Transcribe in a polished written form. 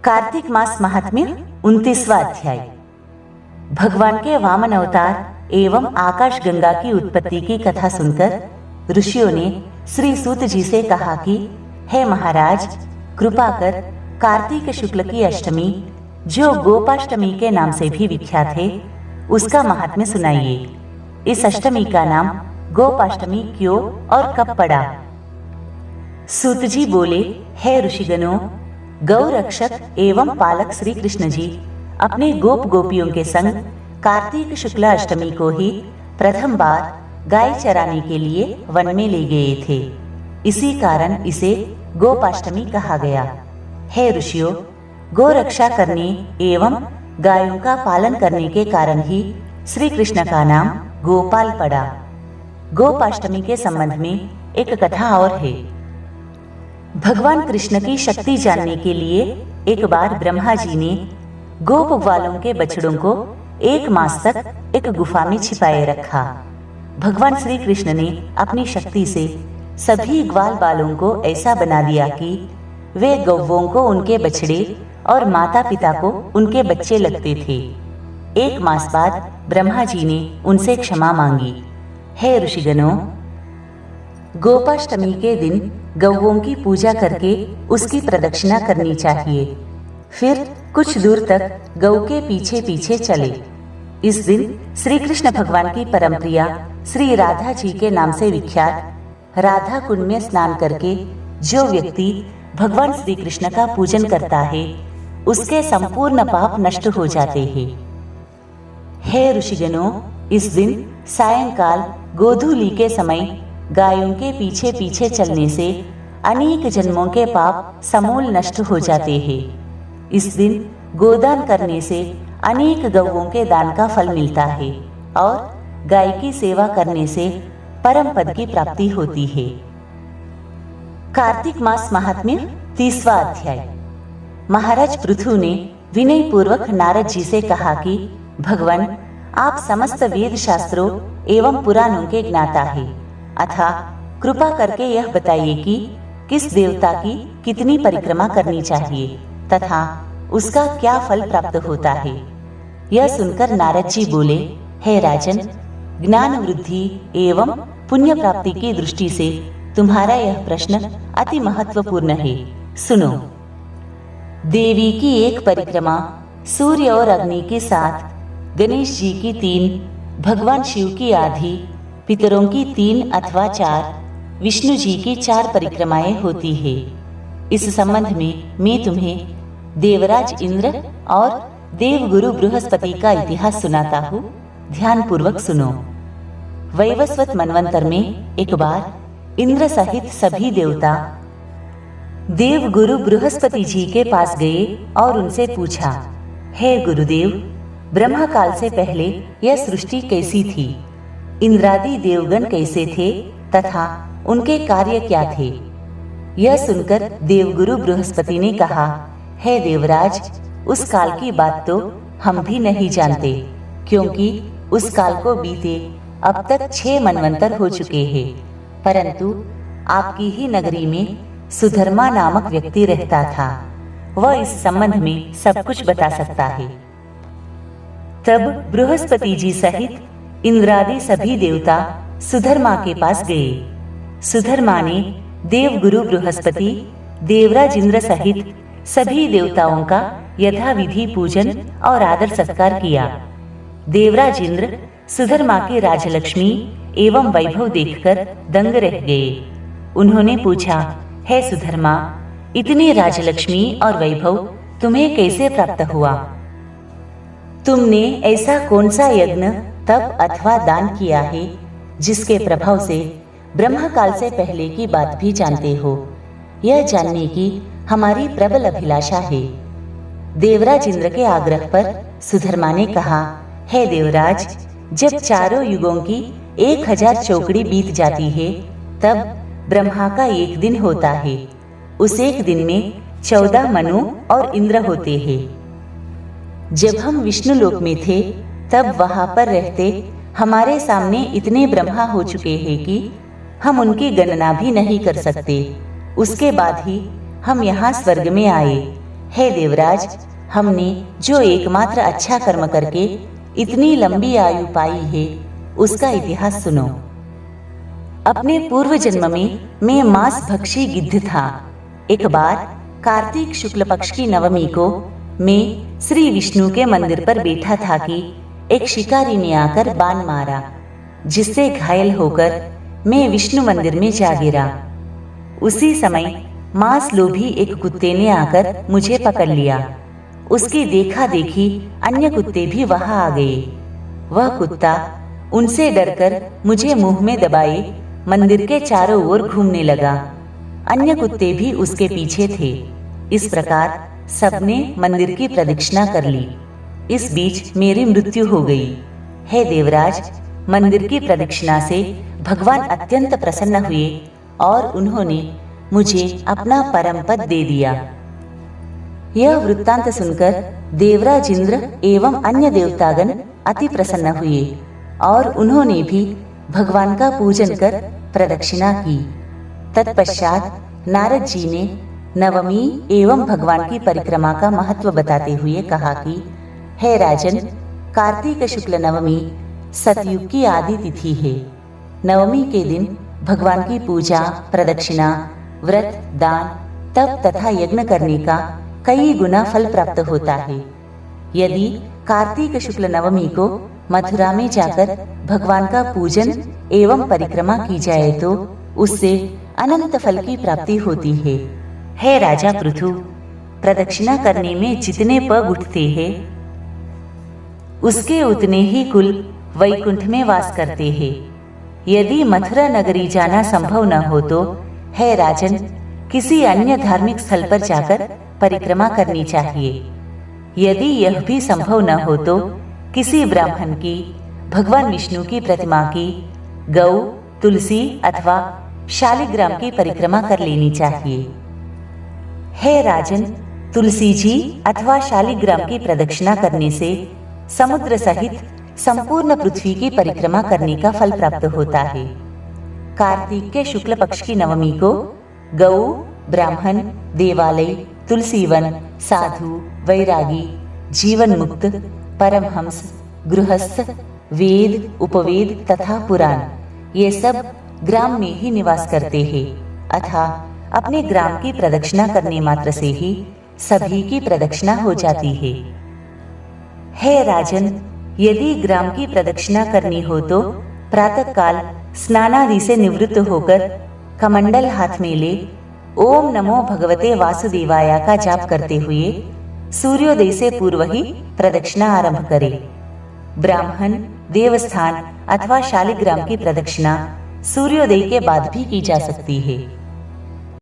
कार्तिक मास महात्म्य 29वां अध्याय। भगवान के वामन अवतार एवं आकाश गंगा की उत्पत्ति की कथा सुनकर ऋषियों ने श्री सूत जी से कहा कि हे महाराज, कृपा कर कार्तिक शुक्ल की अष्टमी, जो गोपाष्टमी के नाम से भी विख्यात है, उसका महात्म्य सुनाइए। इस अष्टमी का नाम गोपाष्टमी क्यों और कब पड़ा? सूत जी बोले, हे ऋषिगणों, गौ रक्षक एवं पालक श्री कृष्ण जी अपने गोप गोपियों के संग कार्तिक शुक्ल अष्टमी को ही प्रथम बार गाय चराने के लिए वन में ले गए थे। इसी कारण इसे गोपाष्टमी कहा गया। हे ऋषियों, गो रक्षा करने एवं गायों का पालन करने के कारण ही श्री कृष्ण का नाम गोपाल पड़ा। गोपाष्टमी के संबंध में एक कथा और है। भगवान कृष्ण की शक्ति जानने के लिए एक बार ब्रह्मा जी ने गोप ग्वालों के बछड़ों को 1 मास तक एक गुफा में छिपाए रखा। भगवान श्री कृष्ण ने अपनी शक्ति से सभी ग्वाल बालों को ऐसा बना दिया कि वे गौवों को उनके बछड़े और माता पिता को उनके बच्चे लगते थे। 1 मास बाद ब्रह्मा जी ने उनसे क्षमा मांगी। हे ऋषिगणों, गोपाष्टमी के दिन गौवों की पूजा करके उसकी प्रदक्षिणा करनी चाहिए। फिर कुछ दूर तक गौ के पीछे पीछे चले। इस दिन श्री कृष्ण भगवान की परम प्रिया श्री राधा जी के नाम से विख्यात राधा कुंड में स्नान करके जो व्यक्ति भगवान श्री कृष्ण का पूजन करता है, उसके संपूर्ण पाप नष्ट हो जाते हैं। हे ऋषिगणों, इस दिन सायंकाल गोधूली के समय गायों के पीछे पीछे चलने से अनेक जन्मों के पाप समूल नष्ट हो जाते हैं। इस दिन गोदान करने से अनेक गौओं के दान का फल मिलता है और गाय की सेवा करने से परम पद की प्राप्ति होती है। कार्तिक मास महात्म्य 30वां अध्याय। महाराज पृथु ने विनय पूर्वक नारद जी से कहा कि भगवान, आप समस्त वेद शास्त्रों एवं पुराणों के ज्ञाता है, अतः कृपा करके यह बताइए कि किस देवता की कितनी परिक्रमा करनी चाहिए तथा उसका क्या फल प्राप्त होता है। यह सुनकर नारद जी बोले, हे राजन, ज्ञान वृद्धि एवं पुण्य प्राप्ति की दृष्टि से तुम्हारा यह प्रश्न अति महत्वपूर्ण है। सुनो। देवी की एक परिक्रमा, सूर्य और अग्नि की 7, गणेश जी की 3, भगवान शिव की आधी, पितरों की 3 अथवा 4, विष्णु जी की 4 परिक्रमाएं होती है। इस संबंध में मैं तुम्हें देवराज इंद्र और देवगुरु बृहस्पति का इतिहास सुनाता हूँ। ध्यान पूर्वक सुनो। वैवस्वत मनवंतर में एक बार इंद्र सहित सभी देवता देवगुरु बृहस्पति जी के पास गए और उनसे पूछा, हे गुरुदेव, ब्रह्म काल से पहले यह सृष्टि कैसी थी? इंद्रादि देवगण कैसे थे तथा उनके कार्य क्या थे? यह सुनकर देवगुरु बृहस्पति ने कहा, हे देवराज, उस काल की बात तो हम भी नहीं जानते, क्योंकि उस काल को बीते अब तक 6 मनवंतर हो चुके हैं। परंतु आपकी ही नगरी में सुधर्मा नामक व्यक्ति रहता था। वह इस संबंध में सब कुछ बता सकता है। तब बृहस्पति जी सहित इंद्रादि सभी देवता सुधर्मा के पास गए। सुधर्मा ने देवगुरु बृहस्पति, देवराज इंद्र सहित सभी देवताओं का यथाविधि पूजन और आदर सत्कार किया। देवराज इंद्र सुधर्मा की राजलक्ष्मी एवं वैभव देखकर दंग रह गए। उन्होंने पूछा, हे सुधर्मा, इतनी राजलक्ष्मी और वैभव तुम्हें कैसे प्राप्त हुआ? तुमने ऐसा कौन सा यज्ञ, तप अथवा दान किया है जिसके प्रभाव से ब्रह्म काल से पहले की बात भी जानते हो? यह जानने की हमारी प्रबल अभिलाषा है। देवराज इंद्र के आग्रह पर सुधर्मा ने कहा, हे देवराज, जब चारों युगों की 1000 चौकड़ी बीत जाती है, तब ब्रह्मा का एक दिन होता है। उस एक दिन में 14 मनु और इंद्र होते हैं। जब हम विष्णु लोक में थे, तब वहां पर रहते हमारे सामने इतने ब्रह्मा हो चुके हैं कि हम उनकी गणना भी नहीं कर सकते। उसके बाद ही हम यहाँ स्वर्ग में आए। हे देवराज, हमने जो एकमात्र अच्छा कर्म करके इतनी लंबी आयु पाई है, उसका इतिहास सुनो। अपने पूर्व जन्म में मैं मांस भक्षी गिद्ध था। एक बार कार्तिक शुक्ल पक्ष की नवमी को मैं श्री विष्णु के मंदिर पर बैठा था कि एक शिकारी ने आकर बाण मारा, जिससे घायल होकर मैं विष्णु मंदिर में जा गिरा। उसी समय मांस लोभी एक कुत्ते ने आकर मुझे पकड़ लिया। उसकी देखा देखी अन्य कुत्ते भी वहां आ गए। वह कुत्ता उनसे डरकर मुझे मुंह में दबाए मंदिर के चारों ओर घूमने लगा। अन्य कुत्ते भी उसके पीछे थे। इस प्रकार सबने मंदिर की प्रदक्षिणा कर ली। इस बीच मेरी मृत्यु हो गई। हे देवराज, मंदिर की प्रदक्षिणा से भगवान अत्यंत प्रसन्न हुए और उन्होंने मुझे अपना परम पद दे दिया। यह वृत्तांत सुनकर देवराज इंद्र एवं अन्य देवतागण अति प्रसन्न हुए और उन्होंने भी भगवान का पूजन कर प्रदक्षिणा की। तत्पश्चात नारद जी ने नवमी एवं भगवान की परिक्रमा का महत्व बताते हुए कहा कि हे राजन, कार्तिक शुक्ल नवमी सतयुग की आदि तिथि है। नवमी के दिन भगवान की पूजा, प्रदक्षिणा, व्रत, दान, तप तथा यज्ञ करने का कई गुना फल प्राप्त होता है। यदि कार्तिक शुक्ल नवमी को मथुरा में जाकर भगवान का पूजन एवं परिक्रमा की जाए तो उससे अनंत फल की प्राप्ति होती है। हे राजा पृथु, प्रदक्षिणा करने में जितने पग उठते हैं, उसके उतने ही कुल वैकुंठ में वास करते हैं। यदि मथुरा नगरी जाना संभव न हो तो हे राजन, किसी अन्य धार्मिक स्थल पर जाकर परिक्रमा करनी चाहिए। यदि यह भी संभव न हो तो किसी ब्राह्मण की, भगवान विष्णु की प्रतिमा की, गौ, तुलसी अथवा शालिग्राम की परिक्रमा कर लेनी चाहिए। हे राजन, तुलसी जी अथवा शालिग्राम की प्रदक्षिणा करने से समुद्र सहित संपूर्ण पृथ्वी की परिक्रमा करने का फल प्राप्त होता है। कार्तिक के शुक्ल पक्ष की नवमी को गौ, ब्राह्मण, देवालय, तुलसीवन, साधु, वैरागी, जीवन मुक्त, परमहंस, गृहस्थ, वेद, उपवेद तथा पुराण, ये सब ग्राम में ही निवास करते हैं। अतः अपने ग्राम की प्रदक्षिणा करने मात्र से ही सभी की प्रदक्षिणा हो जाती है। हे राजन, यदि ग्राम की प्रदक्षिणा करनी हो तो प्रातःकाल स्नानादि से निवृत्त होकर कमंडल हाथ में ले ओम नमो भगवते वासुदेवाय का जाप करते हुए सूर्योदय से पूर्व ही प्रदक्षिणा आरंभ करे। ब्राह्मण, देवस्थान अथवा शालिग्राम की प्रदक्षिणा सूर्योदय के बाद भी की जा सकती है।